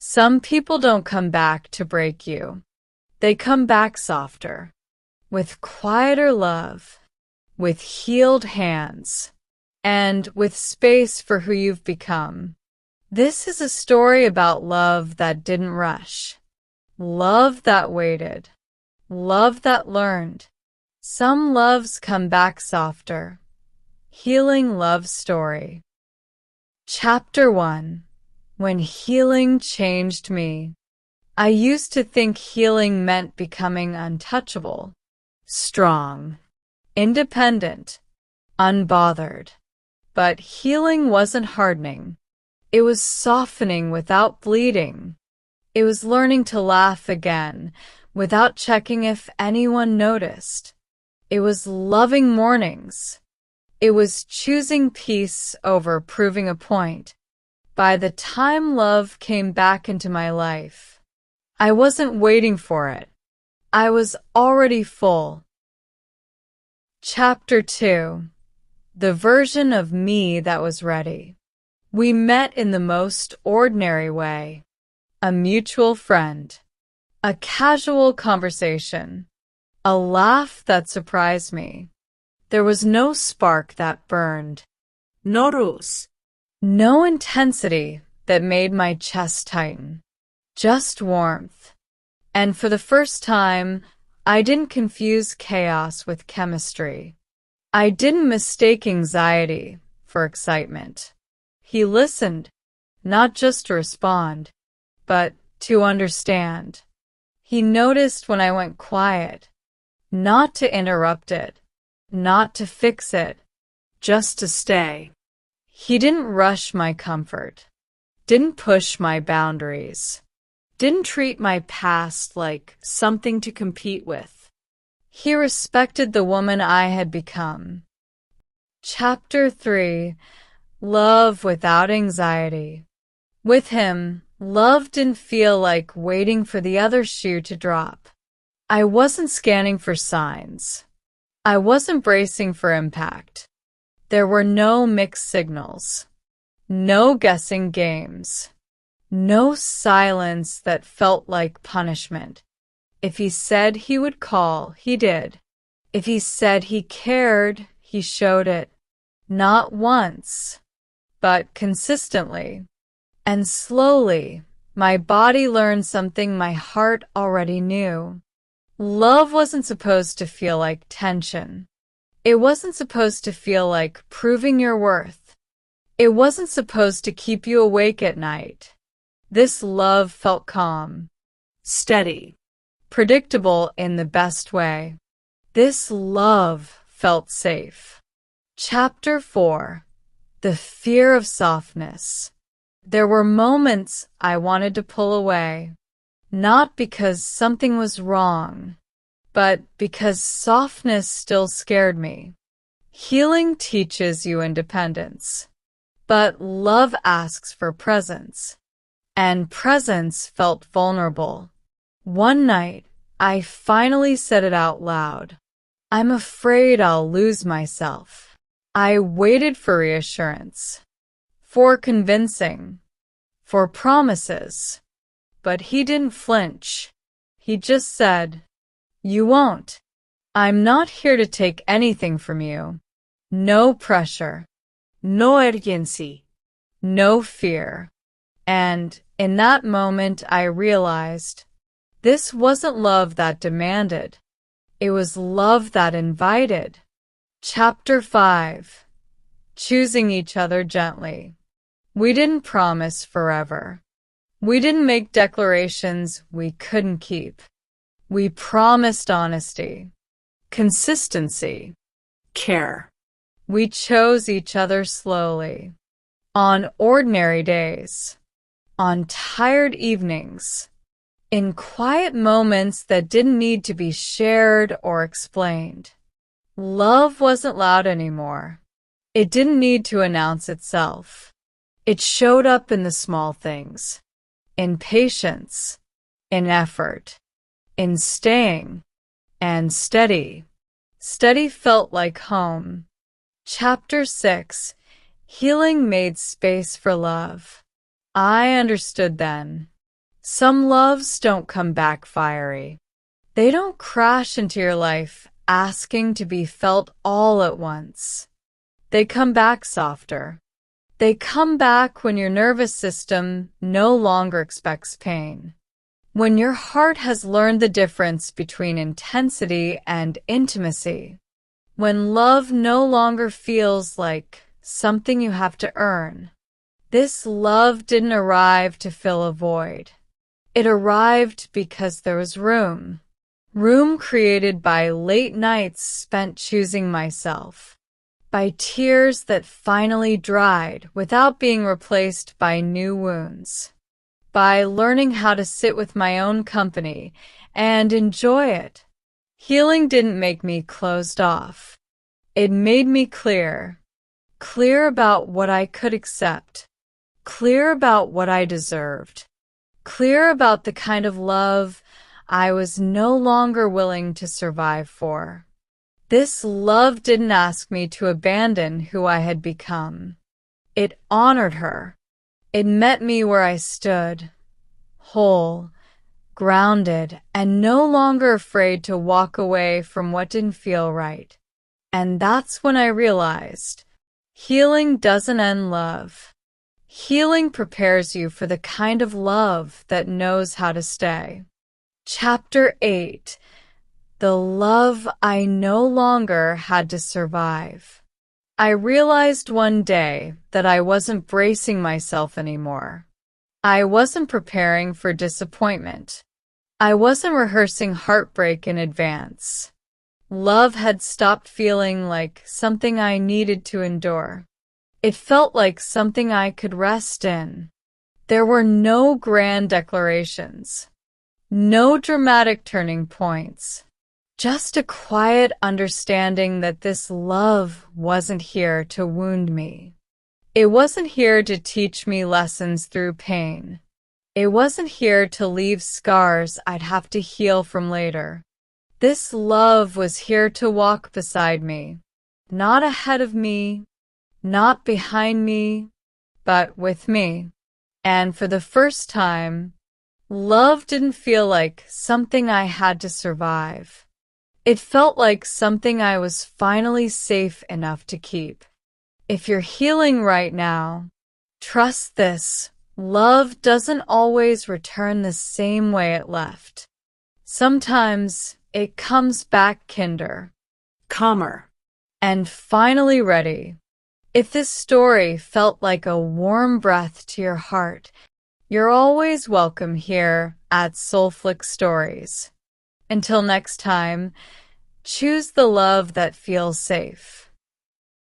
Some people don't come back to break you. They come back softer, with quieter love, with healed hands, and with space for who you've become. This is a story about love that didn't rush, love that waited, love that learned. Some loves come back softer. Healing Love Story. Chapter 1. When Healing Changed Me. I used to think healing meant becoming untouchable, strong, independent, unbothered. But healing wasn't hardening. It was softening without bleeding. It was learning to laugh again without checking if anyone noticed. It was loving mornings. It was choosing peace over proving a point. By the time love came back into my life, I wasn't waiting for it. I was already full. Chapter 2. The version of me that was ready. We met in the most ordinary way. A mutual friend. A casual conversation. A laugh that surprised me. There was no spark that burned. No ruse. No intensity that made my chest tighten. Just warmth. And for the first time, I didn't confuse chaos with chemistry. I didn't mistake anxiety for excitement. He listened, not just to respond, but to understand. He noticed when I went quiet, not to interrupt it, not to fix it, just to stay. He didn't rush my comfort, didn't push my boundaries, didn't treat my past like something to compete with. He respected the woman I had become. Chapter 3. Love Without Anxiety. With him, love didn't feel like waiting for the other shoe to drop. I wasn't scanning for signs. I wasn't bracing for impact. There were no mixed signals, no guessing games, no silence that felt like punishment. If he said he would call, he did. If he said he cared, he showed it. Not once, but consistently. And slowly, my body learned something my heart already knew. Love wasn't supposed to feel like tension. It wasn't supposed to feel like proving your worth. It wasn't supposed to keep you awake at night. This love felt calm, Steady. predictable in the best way. This love felt safe. Chapter 4. The Fear of Softness. There were moments I wanted to pull away, not because something was wrong, but because softness still scared me. Healing teaches you independence, but love asks for presence, and presence felt vulnerable. One night, I finally said it out loud. I'm afraid I'll lose myself. I waited for reassurance, for convincing, for promises, but he didn't flinch. He just said, "You won't. I'm not here to take anything from you. No pressure, No urgency. no fear." And in that moment, I realized this wasn't love that demanded. It was love that invited. Chapter 5. Choosing each other gently. We didn't promise forever. We didn't make declarations we couldn't keep. We promised honesty, consistency, Care. We chose each other slowly, on ordinary days, on tired evenings, in quiet moments that didn't need to be shared or explained. Love wasn't loud anymore. It didn't need to announce itself. It showed up in the small things, in patience, in effort, in staying, and steady. Steady felt like home. Chapter 6. Healing made space for love. I understood then. Some loves don't come back fiery. They don't crash into your life asking to be felt all at once. They come back softer. They come back when your nervous system no longer expects pain. When your heart has learned the difference between intensity and intimacy. When love no longer feels like something you have to earn. This love didn't arrive to fill a void. It arrived because there was room. Room created by late nights spent choosing myself. By tears that finally dried without being replaced by new wounds. By learning how to sit with my own company and enjoy it. Healing didn't make me closed off. It made me clear. Clear about what I could accept. Clear about what I deserved. Clear about the kind of love I was no longer willing to survive for. This love didn't ask me to abandon who I had become. It honored her. It met me where I stood, whole, grounded, and no longer afraid to walk away from what didn't feel right. And that's when I realized, healing doesn't end love. Healing prepares you for the kind of love that knows how to stay. Chapter 8. The love I no longer had to survive. I realized one day that I wasn't bracing myself anymore. I wasn't preparing for disappointment. I wasn't rehearsing heartbreak in advance. Love had stopped feeling like something I needed to endure. It felt like something I could rest in. There were no grand declarations. No dramatic turning points. Just a quiet understanding that this love wasn't here to wound me. It wasn't here to teach me lessons through pain. It wasn't here to leave scars I'd have to heal from later. This love was here to walk beside me, not ahead of me, not behind me, but with me. And for the first time, love didn't feel like something I had to survive. It felt like something I was finally safe enough to keep. If you're healing right now, trust this. Love doesn't always return the same way it left. Sometimes it comes back kinder, calmer, and finally ready. If this story felt like a warm breath to your heart, you're always welcome here at Soulflicke Stories. Until next time, choose the love that feels safe.